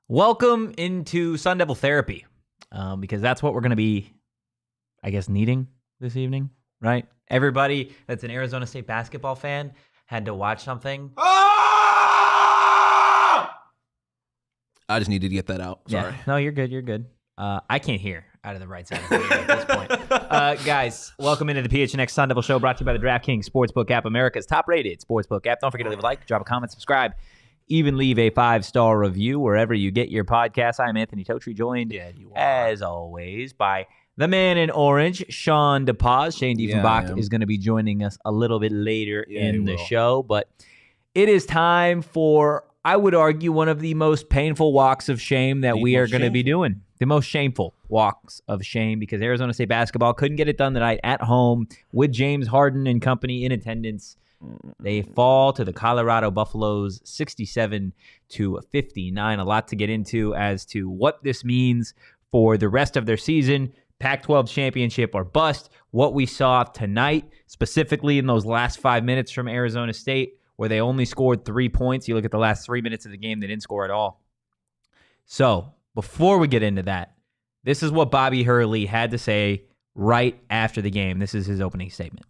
Welcome into Sun Devil therapy, because that's what we're going to be, I guess, needing this evening, right? Everybody that's an Arizona State basketball fan had to watch something. I just needed to get that out. Sorry. Yeah. No, you're good. You're good. I can't hear out of the right side of the ear at this point. Guys, welcome into the PHNX Sun Devil Show, brought to you by the DraftKings Sportsbook app, America's top-rated sportsbook app. Don't forget to leave a like, drop a comment, subscribe, even leave a 5-star review wherever you get your podcasts. I'm Anthony Totri, joined, as always, by the man in orange, Shawn DePaz. Shane Diefenbach is going to be joining us a little bit later in the show, but it is time for, I would argue, one of the most painful walks of shame that we are going to be doing. The most shameful walks of shame, because Arizona State basketball couldn't get it done tonight at home with James Harden and company in attendance. They fall to the Colorado Buffaloes 67-59. A lot to get into as to what this means for the rest of their season. Pac-12 championship or bust. What we saw tonight, specifically in those last 5 minutes from Arizona State, where they only scored 3 points. You look at the last 3 minutes of the game, they didn't score at all. So, before we get into that, this is what Bobby Hurley had to say right after the game. This is his opening statement.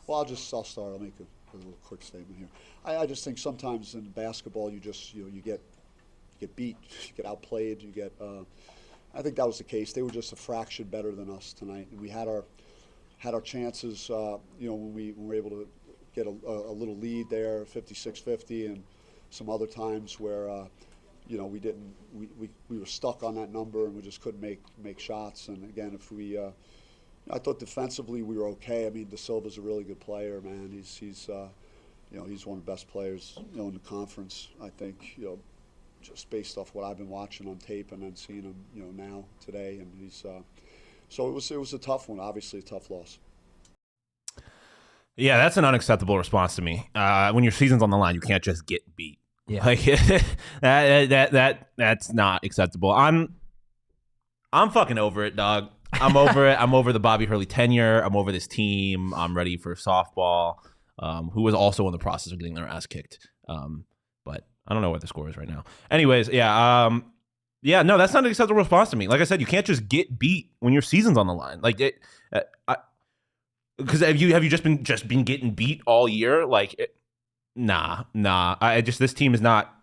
Well, I'll start. I'll make a little quick statement here. I just think sometimes in basketball you get beat, you get outplayed, I think that was the case. They were just a fraction better than us tonight, and we had our chances. When we were able to get a little lead there, 56-50, and some other times where we were stuck on that number and we just couldn't make shots. And again, I thought defensively we were okay. I mean, De Silva's a really good player, man. He's one of the best players in the conference. I think just based off what I've been watching on tape and then seeing him now today, and he's so it was a tough one. Obviously, a tough loss. Yeah, that's an unacceptable response to me. When your season's on the line, you can't just get beat. Yeah, like that's not acceptable. I'm fucking over it, dog. I'm over it. I'm over the Bobby Hurley tenure. I'm over this team. I'm ready for softball, who was also in the process of getting their ass kicked. But I don't know what the score is right now. Anyways, no, that's not an acceptable response to me. Like I said, you can't just get beat when your season's on the line. Like because have you just been getting beat all year? Nah. This team is not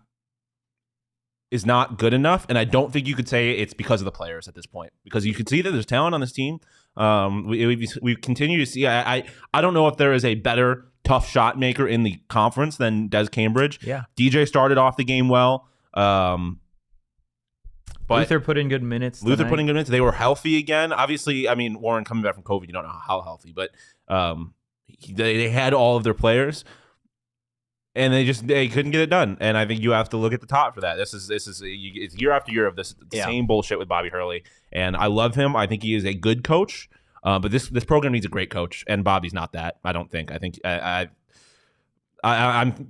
not good enough, and I don't think you could say it's because of the players at this point, because you can see that there's talent on this team. We continue to see. I don't know if there is a better tough shot maker in the conference than Des Cambridge. Yeah, DJ started off the game well. But Luther put in good minutes. They were healthy again. Obviously, I mean, Warren coming back from COVID, you don't know how healthy, but they had all of their players. And they couldn't get it done, and I think you have to look at the top for that. This is it's year after year of this same bullshit with Bobby Hurley, and I love him. I think he is a good coach, but this program needs a great coach, and Bobby's not that. I don't think. I think I'm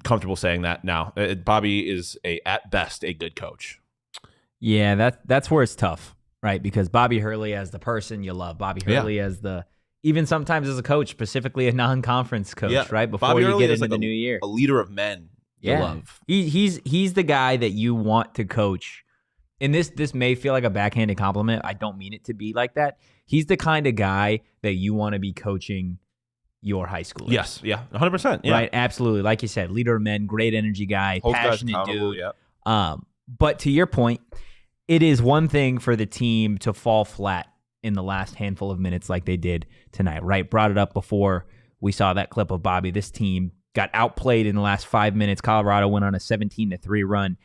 comfortable saying that now. Bobby is at best a good coach. Yeah, that's where it's tough, right? Because Bobby Hurley as the person you love, Bobby Hurley as even sometimes as a coach, specifically a non-conference coach, right? Before Bobby you get into the new year. A leader of men you love. He's the guy that you want to coach. And this may feel like a backhanded compliment. I don't mean it to be like that. He's the kind of guy that you want to be coaching your high schoolers. Yes, 100%. Yeah. Right, absolutely. Like you said, leader of men, great energy guy, passionate dude. Yeah. But to your point, it is one thing for the team to fall flat in the last handful of minutes like they did tonight, right? Brought it up before we saw that clip of Bobby. This team got outplayed in the last 5 minutes. Colorado went on a 17-3 run.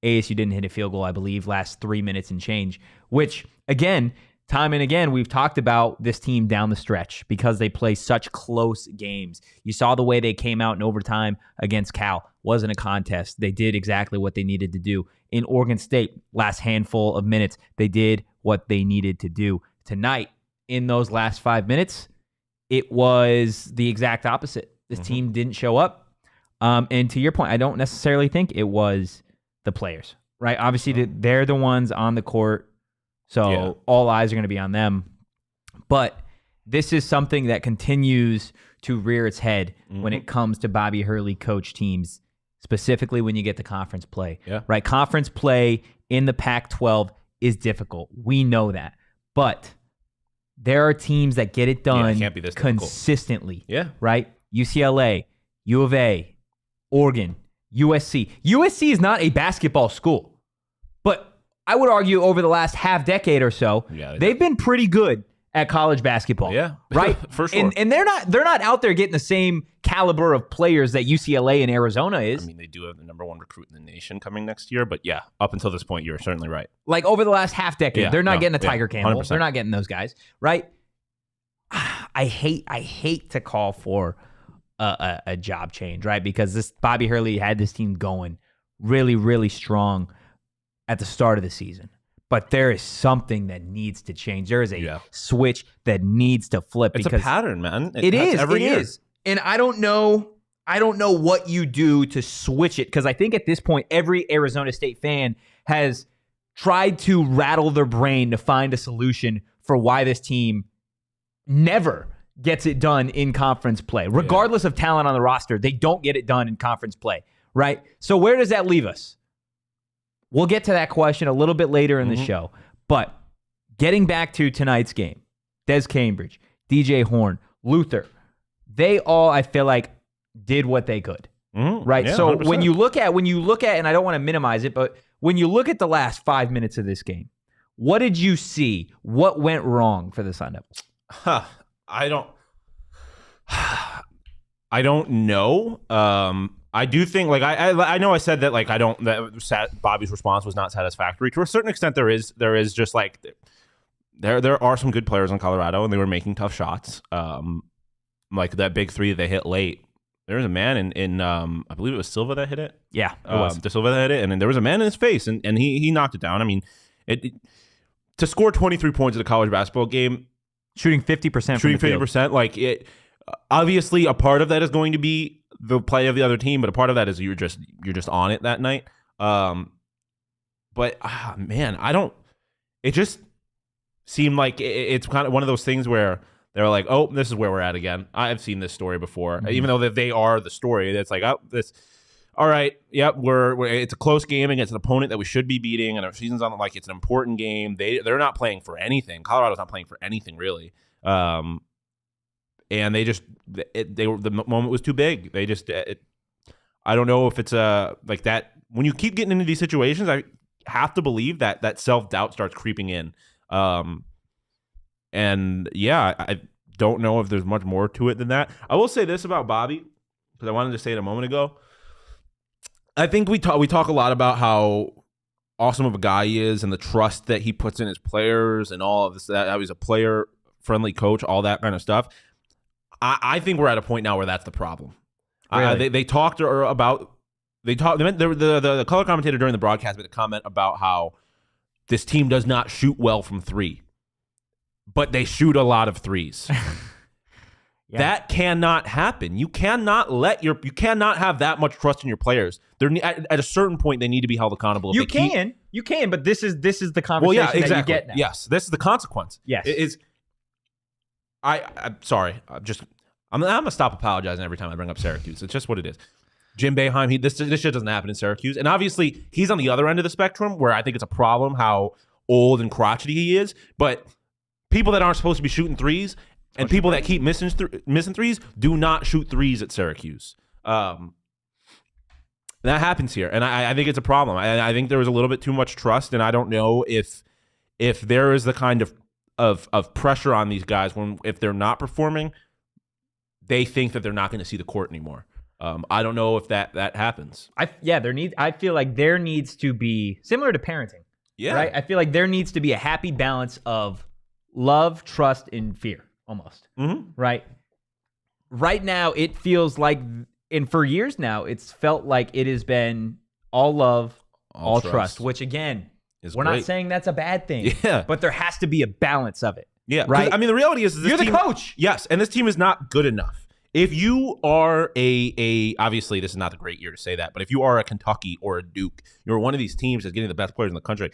ASU didn't hit a field goal, I believe, last 3 minutes and change, which, again, time and again, we've talked about this team down the stretch because they play such close games. You saw the way they came out in overtime against Cal. Wasn't a contest. They did exactly what they needed to do. In Oregon State, last handful of minutes, they did what they needed to do. Tonight, in those last 5 minutes, it was the exact opposite. This team didn't show up. And to your point, I don't necessarily think it was the players, right? Obviously, they're the ones on the court So all eyes are going to be on them. But this is something that continues to rear its head when it comes to Bobby Hurley coach teams, specifically when you get to conference play. Yeah. Right? Conference play in the Pac-12 is difficult. We know that. But there are teams that get it done it can't be this difficult. consistently. Yeah. Right? UCLA, U of A, Oregon, USC. USC is not a basketball school. But I would argue over the last half decade or so, they've been pretty good at college basketball. Yeah. Right? For sure. And they're not out there getting the same caliber of players that UCLA and Arizona is. I mean, they do have the number 1 recruit in the nation coming next year, but yeah, up until this point, you're certainly right. Like over the last half decade, they're not getting a Tiger Campbell. 100%. They're not getting those guys, right? I hate to call for a job change, right? Because this Bobby Hurley had this team going really, really strong at the start of the season. But there is something that needs to change. There is a switch that needs to flip. It's because a pattern, man. It is. Every year. And I don't know what you do to switch it, because I think at this point, every Arizona State fan has tried to rattle their brain to find a solution for why this team never gets it done in conference play. Regardless of talent on the roster, they don't get it done in conference play, right? So where does that leave us? We'll get to that question a little bit later in the show. But getting back to tonight's game, Des Cambridge, DJ Horne, Luther, they all, I feel like, did what they could. Right? Yeah, so 100%. when you look at, and I don't want to minimize it, but when you look at the last 5 minutes of this game, what did you see? What went wrong for the Sun Devils? I don't know. I do think, like, I know I said that, like, Bobby's response was not satisfactory. To a certain extent, there is just, like, there are some good players in Colorado, and they were making tough shots. Like that big 3 they hit late. There was a man in I believe it was Silva that hit it. Yeah, it was. De Silva that hit it, and then there was a man in his face, and he knocked it down. I mean, to score 23 points at a college basketball game, shooting 50%, shooting 50%, like it. Obviously, a part of that is going to be the play of the other team, but a part of that is you're just on it that night. But man, it just seemed like it's kind of one of those things where they're like, oh, this is where we're at again. I've seen this story before, even though they are the story. It's like, oh, this. All right, yep, it's a close game against an opponent that we should be beating, and our season's on, like, it's an important game. They're not playing for anything. Colorado's not playing for anything really. And the moment was too big. They just, I don't know if it's like that. When you keep getting into these situations, I have to believe that self-doubt starts creeping in. And yeah, I don't know if there's much more to it than that. I will say this about Bobby, because I wanted to say it a moment ago. I think we talk a lot about how awesome of a guy he is and the trust that he puts in his players and all of this, that how he's a player-friendly coach, all that kind of stuff. I think we're at a point now where that's the problem. Really? They talked about the color commentator during the broadcast made a comment about how this team does not shoot well from 3, but they shoot a lot of 3s. Yeah. That cannot happen. You cannot have that much trust in your players. At a certain point, they need to be held accountable. You can, but this is the conversation well, yeah, exactly. that you get now. Yes, this is the consequence. Yes, I'm sorry. I'm gonna stop apologizing every time I bring up Syracuse. It's just what it is. Jim Boeheim, this shit doesn't happen in Syracuse, and obviously he's on the other end of the spectrum where I think it's a problem how old and crotchety he is. But people that aren't supposed to be shooting 3s and people that keep missing 3s do not shoot 3s at Syracuse. That happens here, and I think it's a problem. I think there was a little bit too much trust, and I don't know if there is the kind of pressure on these guys if they're not performing, they think that they're not going to see the court anymore. I don't know if that happens. I feel like there needs to be, similar to parenting. Yeah. Right? I feel like there needs to be a happy balance of love, trust, and fear, almost. Mm-hmm. Right? Right now, it feels like, and for years now, it's felt like it has been all love, all trust, which again, we're not saying that's a bad thing. Yeah. But there has to be a balance of it. Yeah. Right? I mean, the reality is you're the coach. Yes, and this team is not good enough. If you are obviously this is not the great year to say that, but if you are a Kentucky or a Duke, you're one of these teams that's getting the best players in the country.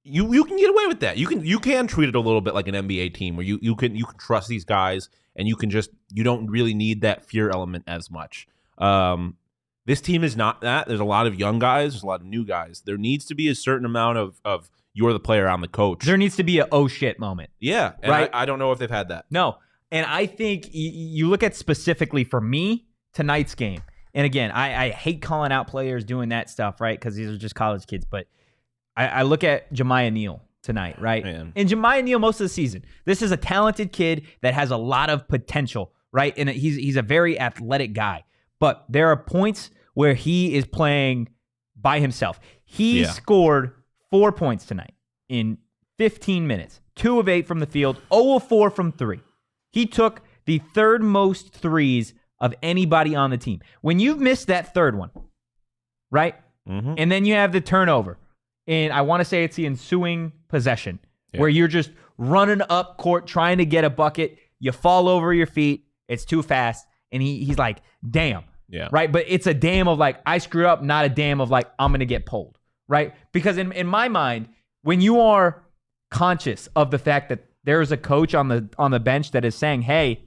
you can get away with that. You can treat it a little bit like an NBA team where you can trust these guys and you don't really need that fear element as much. This team is not that. There's a lot of young guys. There's a lot of new guys. There needs to be a certain amount of you're the player, I'm the coach. There needs to be a oh shit moment. Yeah, and right. I don't know if they've had that. No, and I think you look at specifically for me tonight's game. And again, I hate calling out players doing that stuff, right? Because these are just college kids. But I look at Jemiah Neal tonight, right? Man. And Jemiah Neal most of the season. This is a talented kid that has a lot of potential, right? And he's a very athletic guy. But there are points where he is playing by himself. He scored 4 points tonight in 15 minutes. 2 of 8 from the field, 0 of 4 from 3. He took the third most threes of anybody on the team. When you've missed that third one, right? Mm-hmm. And then you have the turnover. And I want to say it's the ensuing possession where you're just running up court trying to get a bucket. You fall over your feet. It's too fast. And he's like, damn. Yeah. Right? But it's a damn of like, I screwed up, not a damn of like, I'm going to get pulled. Right? Because in my mind, when you are conscious of the fact that there is a coach on the bench that is saying, hey,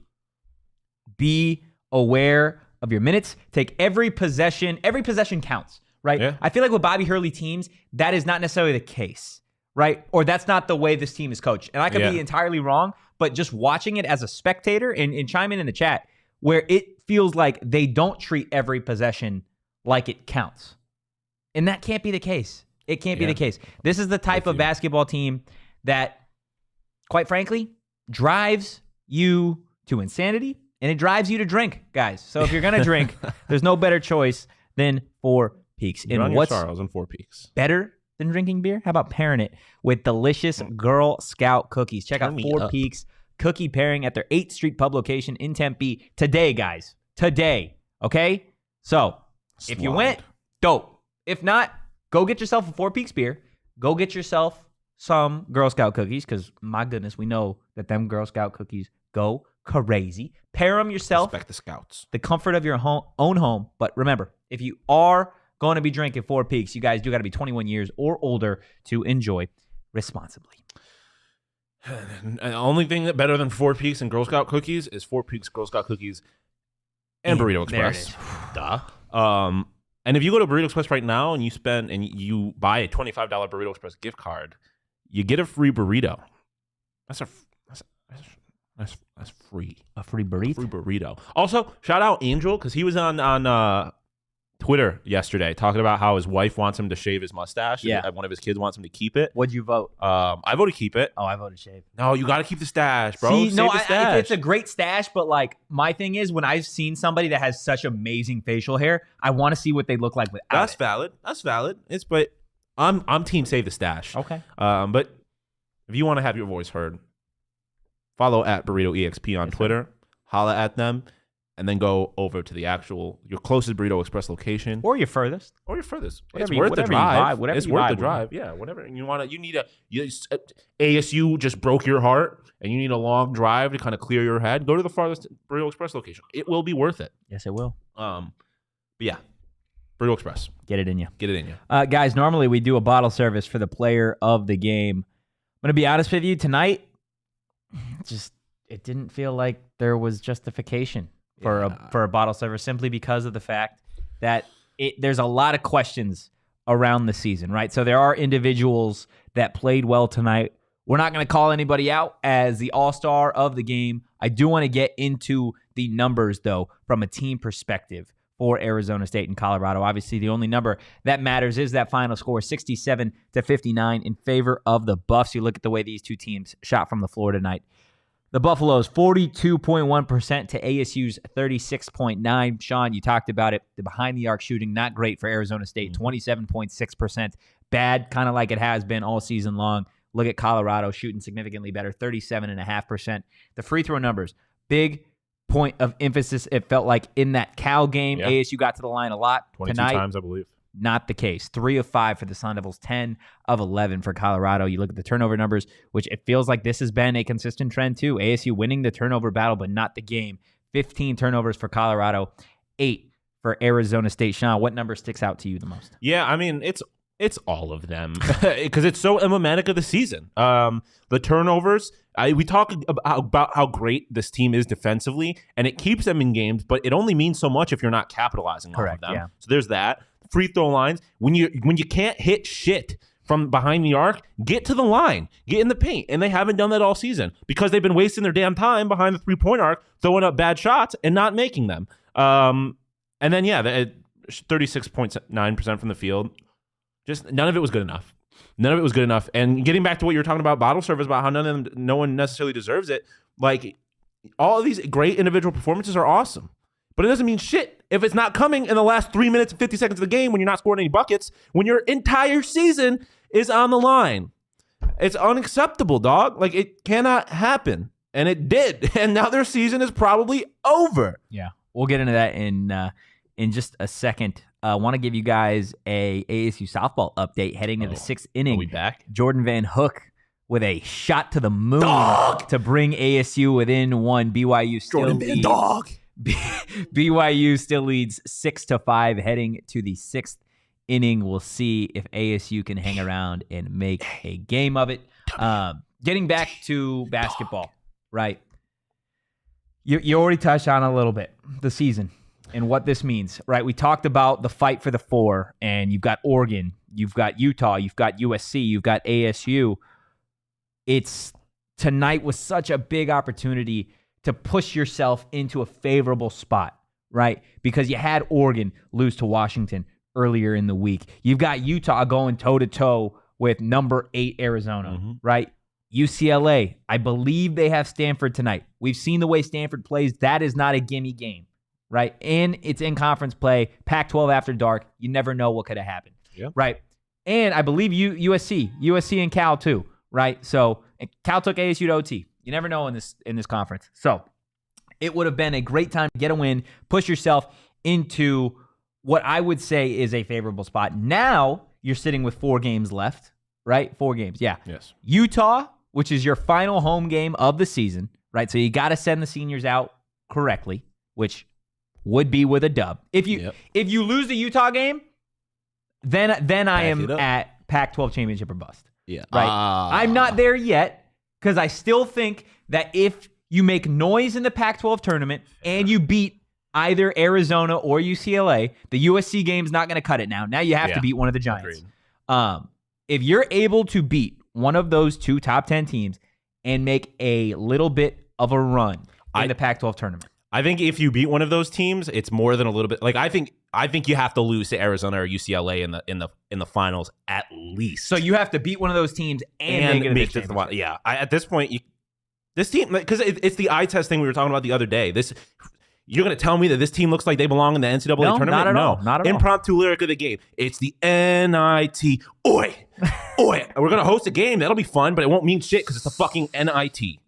be aware of your minutes, take every possession counts. Right? Yeah. I feel like with Bobby Hurley teams, that is not necessarily the case. Right? Or that's not the way this team is coached. And I could be entirely wrong, but just watching it as a spectator and chime in the chat, where it feels like they don't treat every possession like it counts. And that can't be the case. It can't be the case. This is the type of basketball team that, quite frankly, drives you to insanity, and it drives you to drink, guys. So if you're going to drink, there's no better choice than Four Peaks. And what's Charles and 4 Peaks better than drinking beer? How about pairing it with delicious Girl Scout cookies? Check out 4 Peaks cookie pairing at their 8th Street Pub location in Tempe today, guys. Today, okay? So, if you went, dope. If not, go get yourself a 4 Peaks beer. Go get yourself some Girl Scout cookies, because, my goodness, we know that them Girl Scout cookies go crazy. Pair them yourself. Respect the Scouts. The comfort of your own home. But remember, if you are going to be drinking 4 Peaks, you guys do got to be 21 years or older to enjoy responsibly. The only thing that better than 4 Peaks and Girl Scout cookies is 4 Peaks Girl Scout cookies and Burrito Express. Duh. And if you go to Burrito Express right now and you buy a $25 Burrito Express gift card, you get a free burrito. That's free. A free burrito. Free burrito. Also, shout out Angel, because he was on Twitter yesterday talking about how his wife wants him to shave his mustache. Yeah. And one of his kids wants him to keep it. What'd you vote? I voted keep it. Oh, I voted shave. No, you got to keep the stash, bro. See, Save no, the stash. it's a great stash, but like my thing is when I've seen somebody that has such amazing facial hair, I want to see what they look like without That's it. valid. That's valid. But I'm team save the stash. Okay. But if you want to have your voice heard, follow at Burrito EXP on Twitter. Holla at them. And then go over to your closest Burrito Express location. Or your furthest. It's worth the drive. It's worth the drive. Yeah, whatever. And ASU just broke your heart and you need a long drive to kind of clear your head. Go to the farthest Burrito Express location. It will be worth it. Yes, it will. But yeah, Burrito Express. Get it in you. Guys, normally we do a bottle service for the player of the game. I'm going to be honest with you. Tonight, it didn't feel like there was justification for a bottle service, simply because of the fact that there's a lot of questions around the season, right? So there are individuals that played well tonight. We're not going to call anybody out as the all-star of the game. I do want to get into the numbers, though, from a team perspective for Arizona State and Colorado. Obviously, the only number that matters is that final score, 67-59 in favor of the Buffs. You look at the way these two teams shot from the floor tonight. The Buffaloes, 42.1% to ASU's 36.9%. Shawn, you talked about it. The behind-the-arc shooting, not great for Arizona State, 27.6%. Bad, kind of like it has been all season long. Look at Colorado shooting significantly better, 37.5%. The free throw numbers, big point of emphasis, it felt like, in that Cal game. Yeah. ASU got to the line a lot. 22 tonight, times, I believe. Not the case. 3 of 5 for the Sun Devils, 10 of 11 for Colorado. You look at the turnover numbers, which it feels like this has been a consistent trend too. ASU winning the turnover battle, but not the game. 15 turnovers for Colorado, 8 for Arizona State. Shawn, what number sticks out to you the most? Yeah, I mean, it's It's all of them because it's so emblematic of the season. The turnovers, we talk about how great this team is defensively, and it keeps them in games, but it only means so much if you're not capitalizing off of them. Yeah. So there's that. Free throw lines, when you can't hit shit from behind the arc, get to the line, get in the paint, and they haven't done that all season because they've been wasting their damn time behind the 3-point arc, throwing up bad shots and not making them. And then 36.9% from the field. Just none of it was good enough. None of it was good enough. And getting back to what you were talking about, bottle service, about how no one necessarily deserves it. Like, all of these great individual performances are awesome, but it doesn't mean shit if it's not coming in the last 3 minutes and 50 seconds of the game when you're not scoring any buckets, when your entire season is on the line. It's unacceptable, dog. Like, it cannot happen. And it did. And now their season is probably over. Yeah. We'll get into that in just a second. I want to give you guys a ASU softball update heading to the 6th inning. Are we back? Jordan Van Hook with a shot to the moon to bring ASU within one. BYU still leads. BYU still leads 6-5 heading to the 6th inning. We'll see if ASU can hang around and make a game of it. Getting back to basketball, right? You already touched on a little bit the season and what this means, right? We talked about the fight for the 4, and you've got Oregon, you've got Utah, you've got USC, you've got ASU. Tonight was such a big opportunity to push yourself into a favorable spot, right? Because you had Oregon lose to Washington earlier in the week. You've got Utah going toe-to-toe with number 8 Arizona, right? UCLA, I believe they have Stanford tonight. We've seen the way Stanford plays. That is not a gimme game, right? And it's in conference play, Pac-12 after dark. You never know what could have happened, right? And I believe USC and Cal too, right? So Cal took ASU to OT. You never know in this conference. So it would have been a great time to get a win, push yourself into what I would say is a favorable spot. Now you're sitting with 4 games left, right? 4 games, yeah. Yes. Utah, which is your final home game of the season, right? So you got to send the seniors out correctly, which would be with a dub. If you lose the Utah game, then I am at Pac-12 championship or bust. Yeah. Right. I'm not there yet because I still think that if you make noise in the Pac-12 tournament and you beat either Arizona or UCLA, the USC game's not going to cut it now. Now you have to beat one of the Giants. If you're able to beat one of those 2 top 10 teams and make a little bit of a run in the Pac-12 tournament. I think if you beat one of those teams, it's more than a little bit. Like, I think you have to lose to Arizona or UCLA in the finals at least. So you have to beat one of those teams and make it to the final. Yeah. At this point, this team, because it's the eye test thing we were talking about the other day. You're going to tell me that this team looks like they belong in the NCAA tournament? Not at all. Not at all. Impromptu lyric of the game. It's the NIT. Oi. Oi. We're going to host a game. That'll be fun, but it won't mean shit because it's the fucking NIT.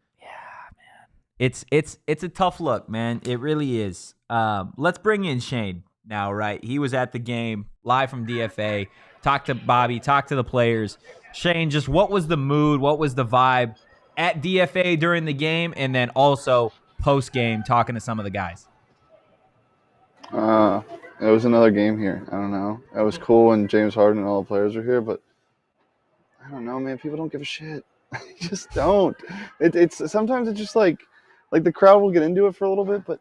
It's a tough look, man. It really is. Let's bring in Shane now, right? He was at the game live from DFA. Talk to Bobby, talk to the players. Shane, just what was the mood? What was the vibe at DFA during the game? And then also post-game talking to some of the guys. It was another game here. I don't know. It was cool when James Harden and all the players were here, but I don't know, man. People don't give a shit. They just don't. It's sometimes it's just like the crowd will get into it for a little bit, but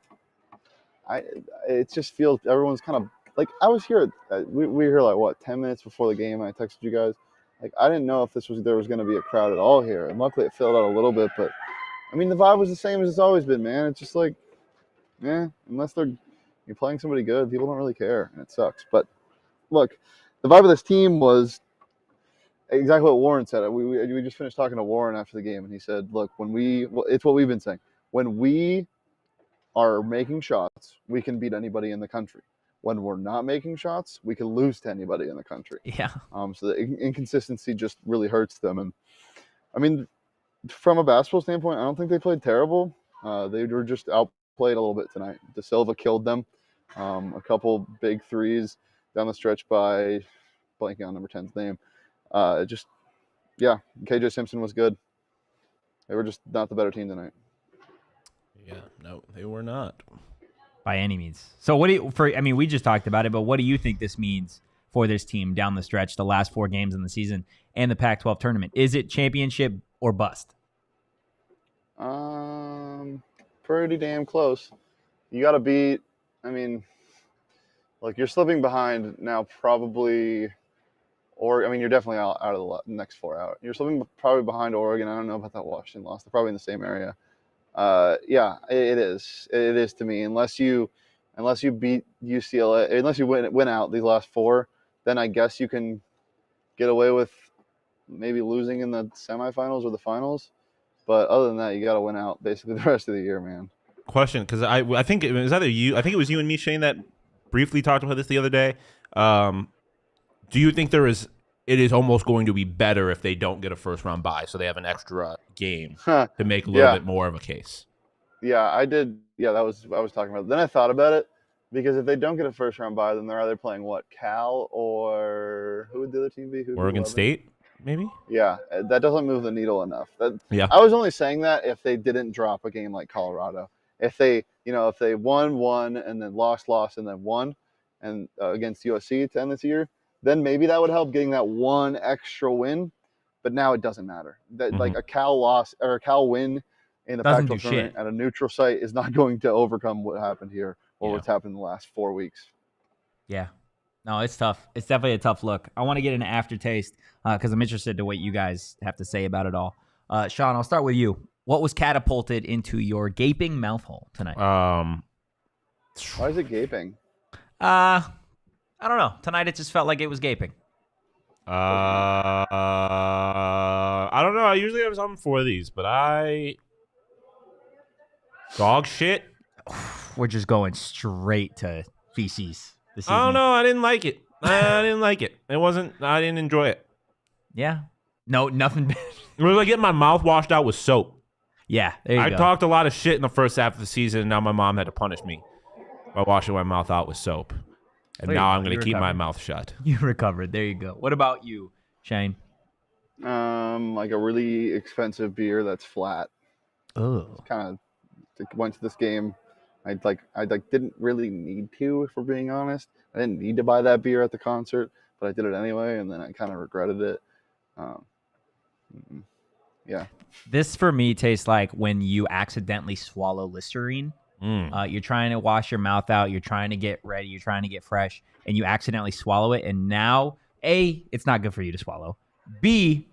it just feels everyone's kind of like I was here. We were here like what 10 minutes before the game. And I texted you guys. Like I didn't know if there was going to be a crowd at all here, and luckily it filled out a little bit. But I mean, the vibe was the same as it's always been, man. It's just like, unless you're playing somebody good, people don't really care, and it sucks. But look, the vibe of this team was exactly what Warren said. We just finished talking to Warren after the game, and he said, look, it's what we've been saying. When we are making shots, we can beat anybody in the country. When we're not making shots, we can lose to anybody in the country. Yeah. So the inconsistency just really hurts them. And I mean, from a basketball standpoint, I don't think they played terrible. They were just outplayed a little bit tonight. De Silva killed them. A couple big threes down the stretch by blanking on number 10's name. KJ Simpson was good. They were just not the better team tonight. Yeah, no, they were not. By any means. So we just talked about it, but what do you think this means for this team down the stretch, the last 4 games in the season and the Pac-12 tournament? Is it championship or bust? Pretty damn close. You got to beat, I mean, like you're slipping behind now probably, or I mean, you're definitely out of the next 4 out. You're slipping probably behind Oregon. I don't know about that Washington loss. They're probably in the same area. Yeah, it is. It is to me. Unless you beat UCLA, unless you win out these last 4, then I guess you can get away with maybe losing in the semifinals or the finals. But other than that, you got to win out basically the rest of the year, man. Question, because I think it was either you. I think it was you and me, Shane, that briefly talked about this the other day. Do you think it is almost going to be better if they don't get a first round bye, so they have an extra game to make a little bit more of a case? Yeah, I did. Yeah, that was what I was talking about. Then I thought about it, because if they don't get a first round bye, then they're either playing Cal or who would the other team be? Oregon State, maybe. Yeah, that doesn't move the needle enough. I was only saying that if they didn't drop a game like Colorado. If they won and then lost and then won, and against USC to end this year, then maybe that would help getting that one extra win. But now it doesn't matter. That like a Cal loss or a Cal win in the Pac-12 tournament at a neutral site is not going to overcome what happened here or what's happened in the last 4 weeks. Yeah. No, it's tough. It's definitely a tough look. I want to get an aftertaste because I'm interested to what you guys have to say about it all. Shawn, I'll start with you. What was catapulted into your gaping mouth hole tonight? Why is it gaping? I don't know. Tonight it just felt like it was gaping. I don't know. I usually have something for these, but dog shit. We're just going straight to feces this evening. I don't know. I didn't like it. I didn't like it. I didn't enjoy it. Yeah. No, nothing. It was like getting my mouth washed out with soap. Yeah, there you go. I talked a lot of shit in the first half of the season, and now my mom had to punish me by washing my mouth out with soap. And now I'm going to keep my mouth shut. You recovered. There you go. What about you, Shane? Like a really expensive beer that's flat. Oh. Kind of went to this game. I didn't really need to, if we're being honest. I didn't need to buy that beer at the concert, but I did it anyway, and then I kind of regretted it. Yeah. This for me tastes like when you accidentally swallow Listerine. You're trying to wash your mouth out. You're trying to get ready. You're trying to get fresh, and you accidentally swallow it. And now, A, it's not good for you to swallow. B,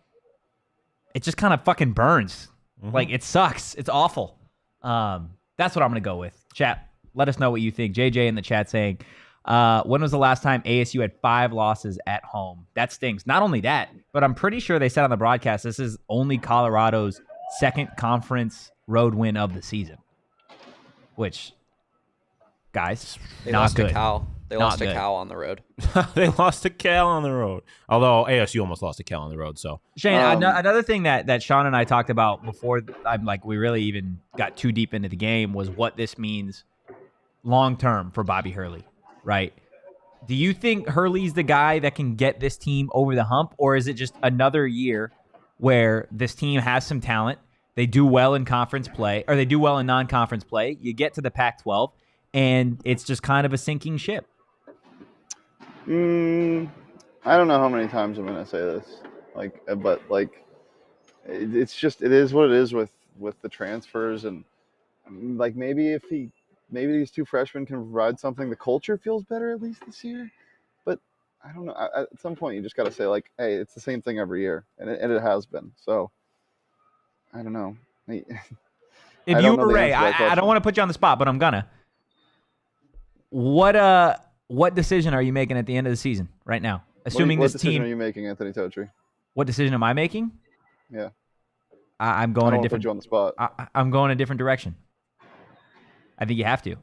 it just kind of fucking burns. Like, it sucks. It's awful. That's what I'm going to go with. Chat, let us know what you think. JJ in the chat saying, when was the last time ASU had 5 losses at home? That stings. Not only that, but I'm pretty sure they said on the broadcast this is only Colorado's second conference road win of the season. Which, guys, they not lost good. To Cal. They Not lost good. to Cal on the road. They lost to Cal on the road. Although ASU almost lost to Cal on the road. So Shane, another thing that Shawn and I talked about before we really even got too deep into the game was what this means long term for Bobby Hurley, right? Do you think Hurley's the guy that can get this team over the hump, or is it just another year where this team has some talent? They do well in conference play, or they do well in non-conference play. You get to the Pac-12, and it's just kind of a sinking ship. I don't know how many times I'm going to say this, but it's just, it is what it is with the transfers, and like maybe these 2 freshmen can provide something. The culture feels better at least this year, but I don't know. At some point, you just got to say hey, it's the same thing every year, and it has been. So. I don't know. If you were Ray, I don't want to put you on the spot, but I'm gonna. What decision are you making at the end of the season right now? Assuming what this team. What decision are you making, Anthony Totri? What decision am I making? Yeah. I'm going a different. Put you on the spot. I'm going a different direction. I think you have to.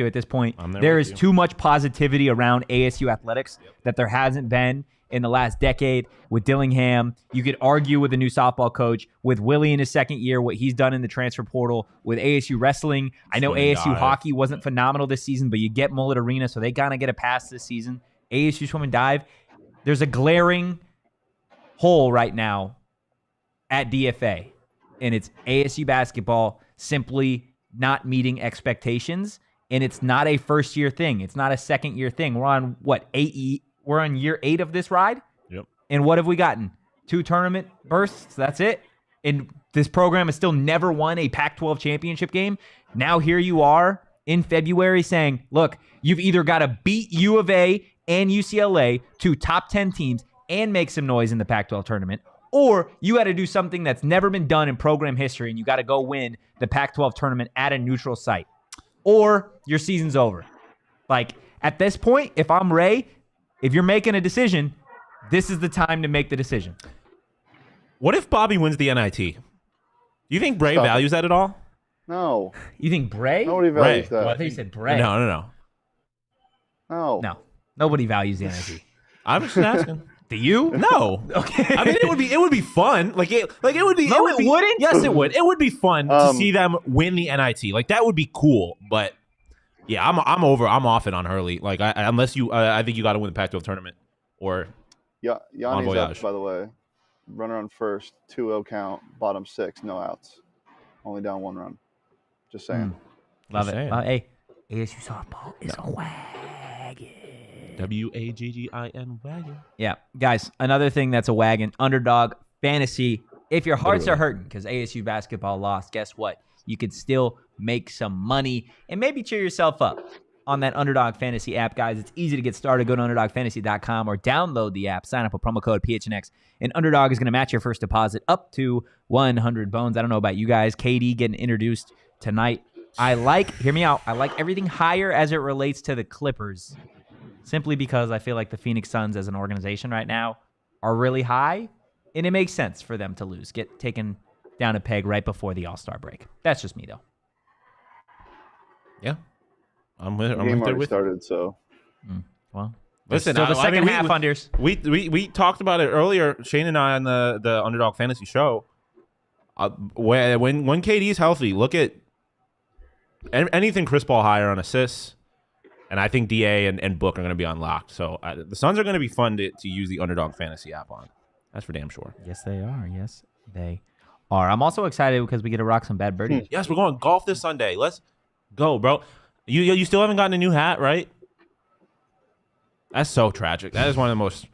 At this point. There is too much positivity around ASU athletics that there hasn't been in the last decade with Dillingham. You could argue with a new softball coach, with Willie in his second year, what he's done in the transfer portal, with ASU wrestling. I know ASU hockey wasn't phenomenal this season, but you get Mullet Arena, so they kind of get a pass this season. ASU swim and dive. There's a glaring hole right now at DFA, and it's ASU basketball simply not meeting expectations, and it's not a first-year thing. It's not a second-year thing. We're on, 8 We're on year 8 of this ride. Yep. And what have we gotten? 2 tournament bursts. That's it. And this program has still never won a Pac-12 championship game. Now here you are in February saying, look, you've either got to beat U of A and UCLA, 2 top 10 teams, and make some noise in the Pac-12 tournament, or you got to do something that's never been done in program history, and you got to go win the Pac-12 tournament at a neutral site, or your season's over. Like, at this point, if I'm Ray, if you're making a decision, this is the time to make the decision. What if Bobby wins the NIT? Do you think Bray values that at all? No. You think Bray? Nobody values Bray. that. Well, I think you said Bray. No. No. Nobody values the NIT. I'm just asking. Do you? No. Okay. I mean, it would be fun. Like it would be. No, it wouldn't? Yes, it would. It would be fun to see them win the NIT. Like that would be cool. But yeah, I'm off it on Hurley. Like unless you, I think you got to win the Pac-12 tournament or. Yeah, Yanni's Bon up, voyage. by the way. Runner on first, 2-0 count, bottom 6, no outs. Only down 1 run. Just saying. Love it. saying. Hey, ASU softball is a wagon. WAGGIN wagon. Yeah, guys, another thing that's a wagon, underdog fantasy. If your hearts are hurting because ASU basketball lost, guess what? You could still make some money and maybe cheer yourself up on that Underdog Fantasy app, guys. It's easy to get started. Go to UnderdogFantasy.com or download the app. Sign up with promo code PHNX. And Underdog is going to match your first deposit up to 100 bones. I don't know about you guys. KD getting introduced tonight. Hear me out, I like everything higher as it relates to the Clippers. Simply because I feel like the Phoenix Suns as an organization right now are really high. And it makes sense for them to lose. Get taken down a peg right before the All-Star break. That's just me, though. Yeah. I'm The game right there already with started, so. Well, Listen, still the second half, we, Unders. we talked about it earlier, Shane and I on the Underdog Fantasy show. When KD's healthy, look at anything Chris Paul higher on assists, and I think DA and Book are going to be unlocked. So the Suns are going to be fun to use the Underdog Fantasy app on. That's for damn sure. Yes, they are. Yes, they are. I'm also excited because we get to rock some bad birdies. Yes, we're going golf this Sunday. Let's go, bro. You still haven't gotten a new hat, right? That's so tragic. That is one of the most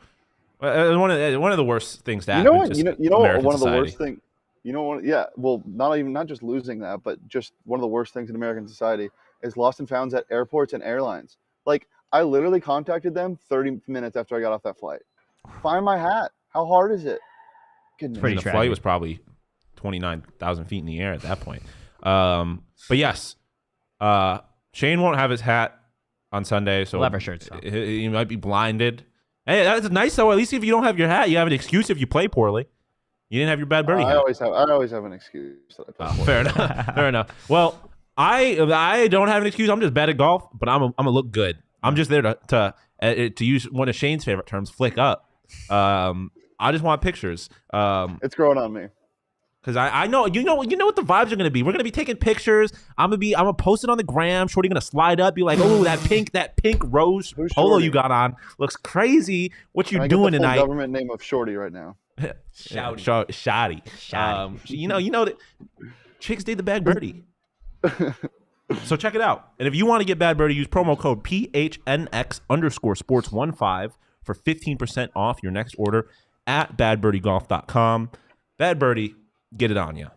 one of the worst things to happen. You know what? Just You know American one of the society. worst things. You know what? Yeah. Well, not just losing that, but just one of the worst things in American society is lost and founds at airports and airlines. Like I literally contacted them 30 minutes after I got off that flight. Find my hat. How hard is it? Goodness. Pretty The tragic. flight was probably 29,000 feet in the air at that point. But yes, Shane won't have his hat on Sunday, so We'll have our shirts on. he might be blinded. Hey, that's nice though. At least if you don't have your hat, you have an excuse if you play poorly. You didn't have your bad birdie I hat. always have an excuse. That I play for. Fair enough. Fair enough. Well, I don't have an excuse. I'm just bad at golf, but I'm gonna look good. I'm just there to use one of Shane's favorite terms, flick up. I just want pictures. It's growing on me. Because I know you know what the vibes are gonna be. We're gonna be taking pictures. I'm gonna post it on the gram. Shorty gonna slide up, be like, "Oh, that pink rose Who's polo Shorty? you got on looks crazy. What you Can I doing get the full tonight?" government name of Shorty right now. Shoddy. You know that chicks did the bad birdie. So check it out. And if you want to get bad birdie, use promo code PHNX_sports15 for 15% off your next order at badbirdiegolf.com. Bad birdie, get it on you.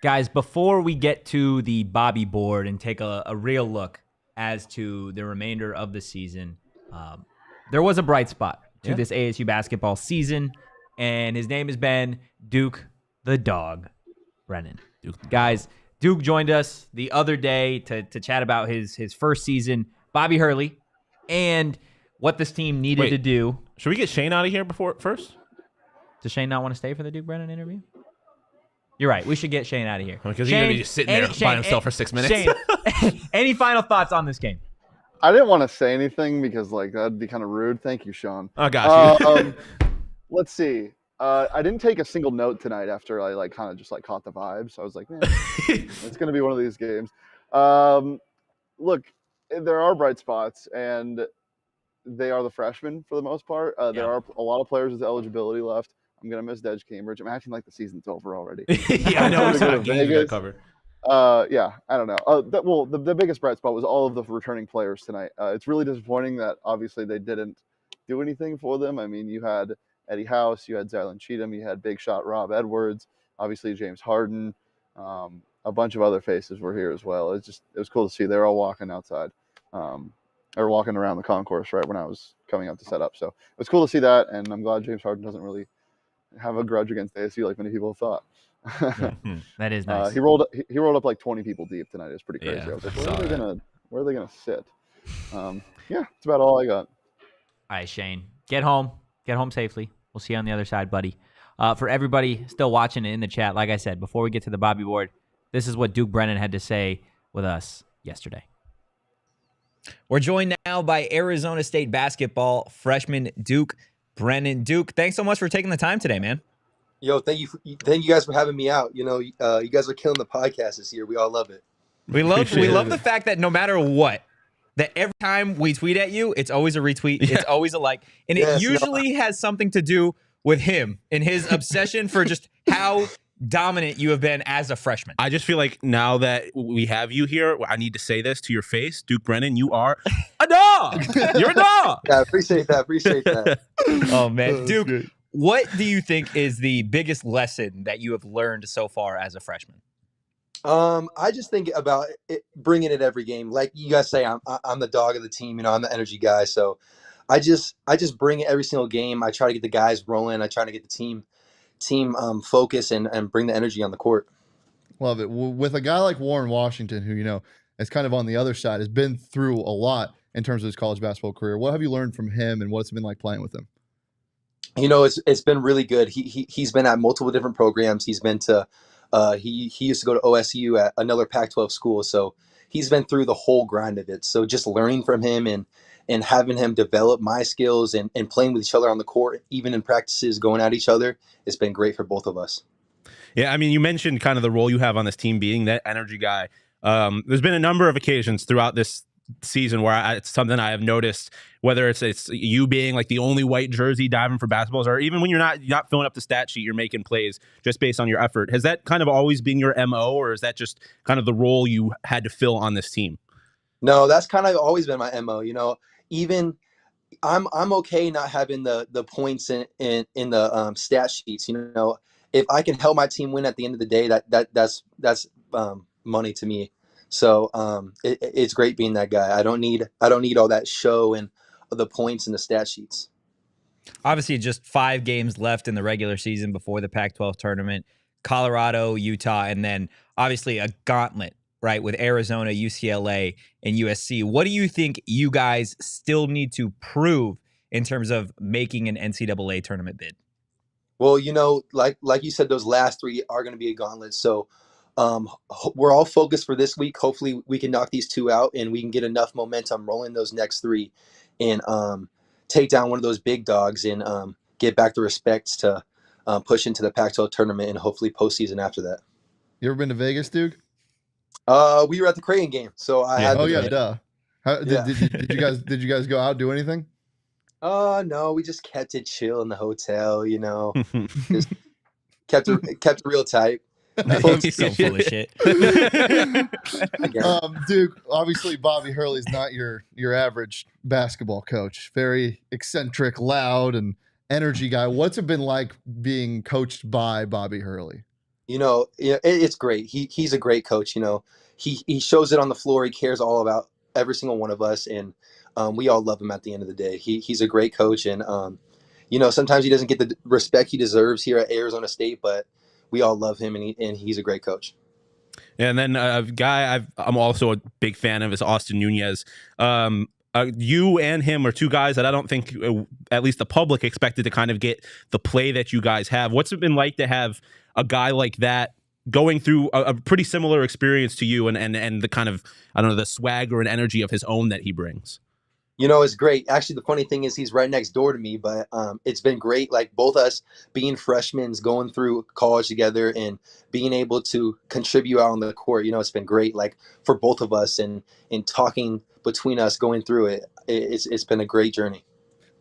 Guys, before we get to the Bobby board and take a real look as to the remainder of the season, there was a bright spot to this ASU basketball season, and his name has been Duke the Dog Brennan. Guys, Duke joined us the other day to chat about his first season, Bobby Hurley, and what this team needed to do. Should we get Shane out of here first? Does Shane not want to stay for the Duke Brennan interview? You're right. We should get Shane out of here. Because he's going to be just sitting there by himself for 6 minutes. Shane, any final thoughts on this game? I didn't want to say anything because that'd be kind of rude. Thank you, Shawn. Oh, got you. Let's see. I didn't take a single note tonight after I kind of just caught the vibe. So I was like, man, it's going to be one of these games. Look, there are bright spots, and they are the freshmen for the most part. There are a lot of players with eligibility left. I'm going to miss Dedge Cambridge. I'm acting like the season's over already. Yeah, I know. It's not games we got covered. Yeah, I don't know. The biggest bright spot was all of the returning players tonight. It's really disappointing that obviously they didn't do anything for them. I mean, you had Eddie House, you had Zylan Cheatham, you had big shot Rob Edwards, obviously James Harden, a bunch of other faces were here as well. It was cool to see. They're all walking outside, or walking around the concourse right when I was coming up to set up. So it was cool to see that, and I'm glad James Harden doesn't really have a grudge against ASU like many people thought. That is nice. He rolled up like 20 people deep tonight. It was pretty crazy. Yeah, I was like, where are they gonna sit? Yeah, that's about all I got. All right, Shane, get home safely. We'll see you on the other side, buddy. For everybody still watching in the chat, like I said, before we get to the Bobby board, this is what Duke Brennan had to say with us yesterday. We're joined now by Arizona State basketball freshman Duke Brennan. Duke, thanks so much for taking the time today, man. Yo, thank you guys for having me out. You know, you guys are killing the podcast this year. We all love it. We love the fact that no matter what, that every time we tweet at you, it's always a retweet, it's always a like, and it usually has something to do with him and his obsession for just how dominant you have been as a freshman. I just feel like now that we have you here, I need to say this to your face. Duke Brennan, you are a dog. You're a dog. Yeah, I appreciate that. Oh, man. Duke, what do you think is the biggest lesson that you have learned so far as a freshman? I just think about it, bringing it every game. Like you guys say, I'm the dog of the team. You know, I'm the energy guy. So I just bring it every single game. I try to get the guys rolling. I try to get the team focus and bring the energy on the court. Love it. With a guy like Warren Washington, who, you know, is kind of on the other side, has been through a lot in terms of his college basketball career. What have you learned from him, and what's it been like playing with him? You know, it's been really good. He's been at multiple different programs. He's been to he used to go to OSU at another Pac-12 school. So he's been through the whole grind of it. So just learning from him and having him develop my skills and playing with each other on the court, even in practices, going at each other, it's been great for both of us. Yeah, I mean, you mentioned kind of the role you have on this team, being that energy guy. There's been a number of occasions throughout this season where it's something I have noticed, whether it's you being like the only white jersey diving for basketballs, or even when you're not filling up the stat sheet, you're making plays just based on your effort. Has that kind of always been your MO, or is that just kind of the role you had to fill on this team? No, that's kind of always been my MO. You know, even I'm okay not having the points in the stat sheets. You know, if I can help my team win at the end of the day, that's money to me. So it's great being that guy. I don't need all that show and the points and the stat sheets. Obviously, just 5 games left in the regular season before the Pac-12 tournament. Colorado, Utah, and then obviously a gauntlet, right, with Arizona, UCLA, and USC. What do you think you guys still need to prove in terms of making an NCAA tournament bid? Well, you know, like you said, those last 3 are going to be a gauntlet. So we're all focused for this week. Hopefully we can knock these 2 out and we can get enough momentum rolling those next 3 and take down one of those big dogs and get back the respects to push into the Pac-12 tournament and hopefully postseason after that. You ever been to Vegas, Duke? We were at the Creighton game, so I had. Oh yeah, duh. Did you guys go out, do anything? No, we just kept it chill in the hotel. You know, just kept it real tight. He's so full of shit. Duke, obviously Bobby Hurley's not your average basketball coach. Very eccentric, loud, and energy guy. What's it been like being coached by Bobby Hurley? You know, it's great. He's a great coach. You know, he shows it on the floor. He cares all about every single one of us, and we all love him at the end of the day. He's a great coach, and you know, sometimes he doesn't get the respect he deserves here at Arizona State, but we all love him, and he's a great coach. And then a guy I'm also a big fan of is Austin Nunez. You and him are 2 guys that I don't think, at least the public, expected to kind of get the play that you guys have. What's it been like to have a guy like that going through a pretty similar experience to you and the kind of, I don't know, the swagger and energy of his own that he brings? You know, it's great. Actually, the funny thing is he's right next door to me, but it's been great. Like both us being freshmen, going through college together and being able to contribute out on the court, you know, it's been great. Like for both of us and talking between us going through it, it's been a great journey.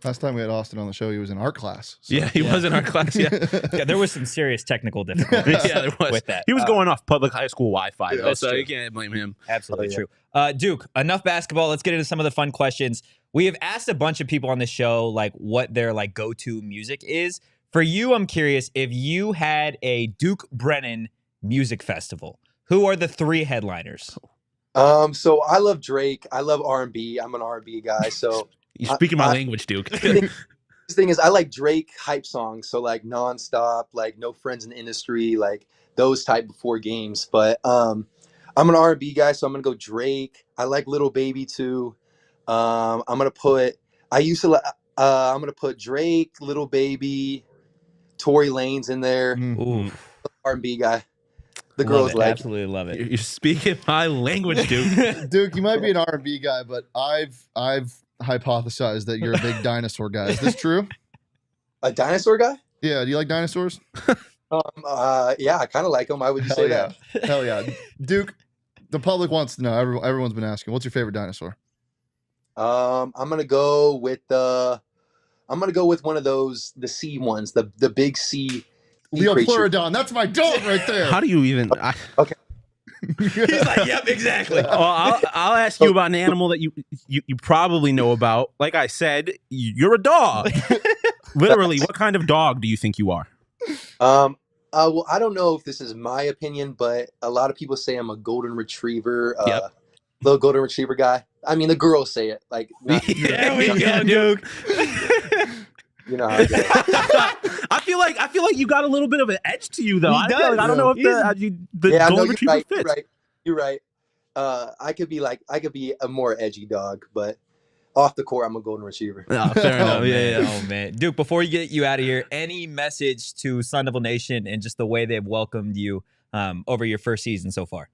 Last time we had Austin on the show, he was in art class. So. Yeah, he was in art class. Yeah. Yeah, there was some serious technical difficulties. Yeah, there was. With that. He was going off public high school Wi-Fi, though, so true. you can't blame him. Absolutely true. Duke, enough basketball. Let's get into some of the fun questions. We have asked a bunch of people on the show like what their like go-to music is. For you, I'm curious if you had a Duke Brennan music festival, who are the 3 headliners? So I love Drake. I love R&B. I'm an R&B guy. So You're speaking my language, Duke. the thing is, I like Drake hype songs. So like Nonstop, like No Friends in the Industry, like those type before games. But I'm an R&B guy, so I'm gonna go Drake. I like Little Baby too. I'm gonna put Drake, Little Baby, Tory Lanez in there. Ooh, R&B guy. The love girls it. like Absolutely love it. You're speaking my language, Duke. Duke, you might be an R&B guy, but I've hypothesized that you're a big dinosaur guy. Is this true? a dinosaur guy. Yeah. Do you like dinosaurs? Yeah, I kind of like them. Why would you say that? Hell yeah. Duke, the public wants to know. Everyone's been asking. What's your favorite dinosaur? I'm gonna go with one of those, the sea ones, the big sea creature. Leopleurodon. That's my dog right there. How do you even? Okay. He's like, yep, exactly. Well, I'll ask you about an animal that you probably know about. Like I said, you're a dog. Literally, what kind of dog do you think you are? Well, I don't know if this is my opinion, but a lot of people say I'm a golden retriever, little golden retriever guy. I mean, the girls say it. Like, There we go, Duke. you know how it goes. I feel like you got a little bit of an edge to you, though. He I does. don't know if the golden retriever fits. You're right. I could be a more edgy dog, but off the court, I'm a golden retriever. Oh, fair enough. Yeah. Oh man, Duke. Before you get you out of here, any message to Sun Devil Nation and just the way they've welcomed you over your first season so far?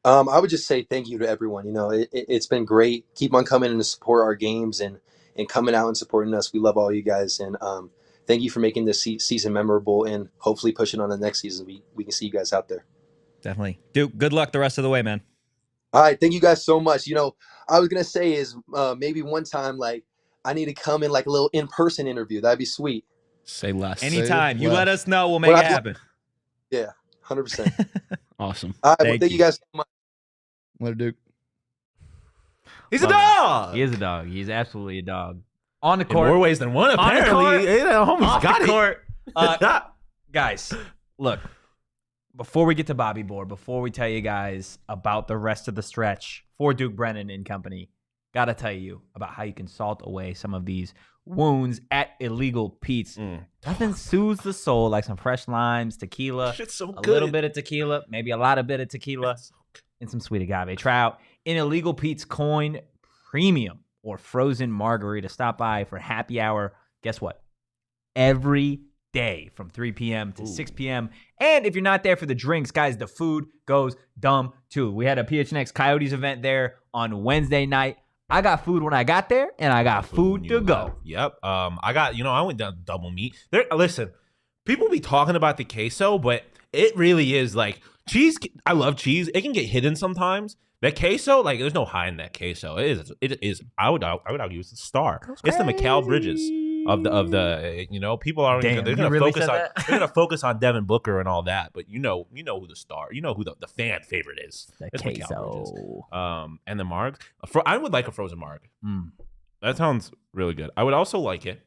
I would just say thank you to everyone. You know, it's been great. Keep on coming in to support our games and coming out and supporting us. We love all you guys, and thank you for making this season memorable, and hopefully pushing on the next season. We can see you guys out there. Definitely, Duke. Good luck the rest of the way, man. All right, thank you guys so much. You know, I was gonna say is maybe one time like I need to come in like a little in-person interview. That'd be sweet. Say less. Anytime. Say You less. let us know. We'll make it happen. Yeah, 100%. Awesome. All right, well, Thank thank you. you guys so much. Let Duke. He's a Love it. dog. He is a dog. He's absolutely a dog. On the In court. more ways than one, On the apparently. court. Homie's Off got the it. court. Guys, look. Before we get to Bobby Board, before we tell you guys about the rest of the stretch for Duke Brennan and company, gotta tell you about how you can salt away some of these wounds at Illegal Pete's. Nothing soothes the soul like some fresh limes, tequila, Shit's so a good. little bit of tequila, maybe a lot of bit of tequila, and some sweet agave trout in Illegal Pete's Coin Premium or Frozen Margarita. Stop by for happy hour. Guess what? Every day from 3 p.m. to 6 p.m. And if you're not there for the drinks, guys, the food goes dumb too. We had a PHNX Coyotes event there on Wednesday night. I got food when I got there, and I got food to go. Yep. I went down double meat. Listen, people be talking about the queso, but it really is like cheese. I love cheese. It can get hidden sometimes. That queso, like, there's no high in that queso. It is. I would argue it's a star. It's the Mikal Bridges of the people are Damn, they're you gonna really focus said on that? they're gonna focus on Devin Booker and all that, but you know who the star, who the fan favorite is. The It's Mikal queso. Bridges. And the marg. I would like a frozen marg. Mm. That sounds really good. I would also like it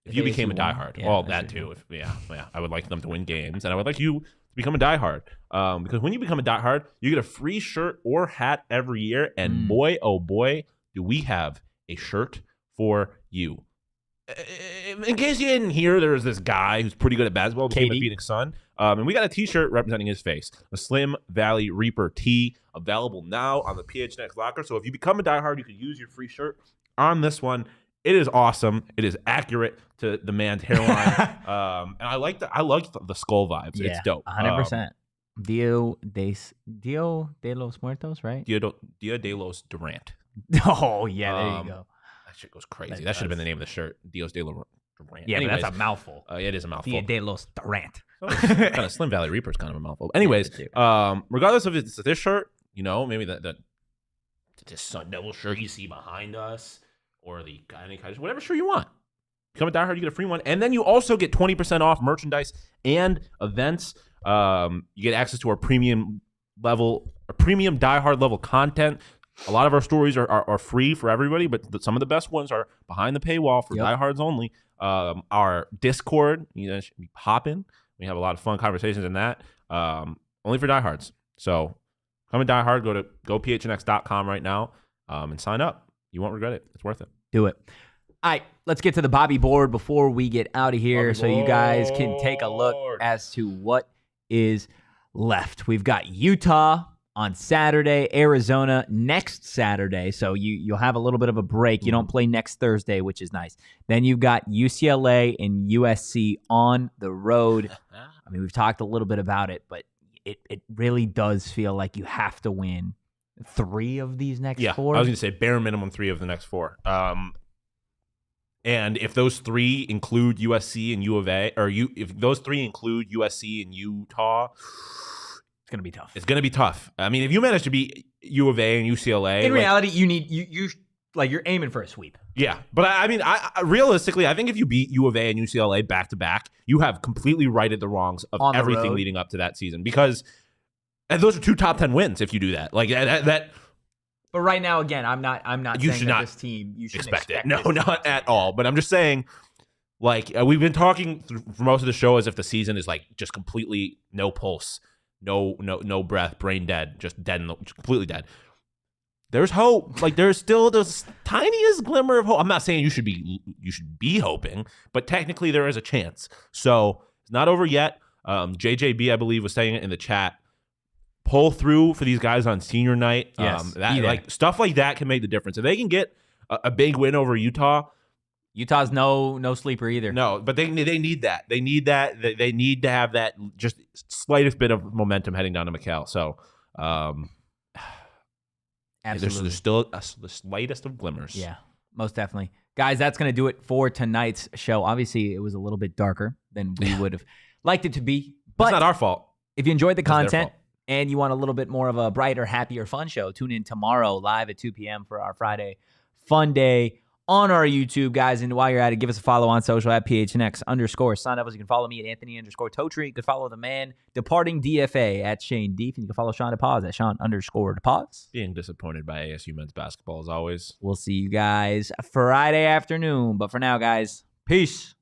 if you became a diehard. Yeah, Well, that's that too. Yeah. I would like them to win games, and I would like you to become a diehard. Because when you become a diehard, you get a free shirt or hat every year, and boy, oh boy, do we have a shirt for you. In case you didn't hear, there was this guy who's pretty good at basketball, became a Phoenix Sun, and we got a T-shirt representing his face, the Slim Valley Reaper tee, available now on the PHNX locker. So if you become a diehard, you can use your free shirt on this one. It is awesome. It is accurate to the man's hairline, and I like the skull vibes. Yeah, it's dope. 100%. Dia de los Muertos, right? Dia de los Durant. Oh yeah, there you go. That shit goes crazy. That should have been the name of the shirt. Dios de los Durant. Yeah, Anyways, but that's a mouthful. it is a mouthful. Dia de los Durant. Kind of Slim Valley Reaper is kind of a mouthful. Anyways, regardless of it's this shirt, maybe the Sun Devil shirt you see behind us, or the whatever shirt you want. Become a diehard, you get a free one, and then you also get 20% off merchandise and events. You get access to our premium diehard level content. A lot of our stories are free for everybody, but some of the best ones are behind the paywall for diehards only. Our Discord, should be popping. We have a lot of fun conversations in that. Only for diehards. So come and die hard. Go to gophnx.com right now and sign up. You won't regret it. It's worth it. Do it. All right, let's get to the Bobby board before we get out of here so you guys can take a look as to what is left. We've got Utah on Saturday, Arizona next Saturday. So you'll have a little bit of a break. You don't play next Thursday, which is nice. Then you've got UCLA and USC on the road. I mean, we've talked a little bit about it, but it really does feel like you have to win 3 of these next 4. I was going to say bare minimum 3 of the next 4. And if those 3 include USC and U of A, or if those 3 include USC and Utah, it's going to be tough. It's going to be tough. I mean, if you manage to beat U of A and UCLA, in reality, you need you're aiming for a sweep. Yeah, but I mean, I realistically, I think if you beat U of A and UCLA back to back, you have completely righted the wrongs of everything leading up to that season. Because those are 2 top 10 wins if you do that. Like that. But right now, again, I'm not You saying should that not this team you should expect it. No, not at all. But I'm just saying, like we've been talking for most of the show as if the season is like just completely no pulse, no breath, brain dead, just dead, just completely dead. There's hope. Like there's still this tiniest glimmer of hope. I'm not saying you should be hoping, but technically there is a chance. So it's not over yet. JJB, I believe, was saying it in the chat. Pull through for these guys on senior night. Yes, like stuff like that can make the difference. If they can get a big win over Utah's no sleeper either. No, but they need that. They need that. They need to have that just slightest bit of momentum heading down to McAllen. So, absolutely, there's still the slightest of glimmers. Yeah, most definitely, guys. That's going to do it for tonight's show. Obviously, it was a little bit darker than we would have liked it to be, but it's not our fault. If you enjoyed the content and you want a little bit more of a brighter, happier, fun show, tune in tomorrow live at 2 p.m. for our Friday Fun Day on our YouTube, guys. And while you're at it, give us a follow on social at PHNX_Sun. You can follow me at Anthony_Totri. You can follow the man departing DFA at Shane Deef. And you can follow Shawn DePaz at Shawn_DePaz. Being disappointed by ASU men's basketball as always. We'll see you guys Friday afternoon. But for now, guys, peace.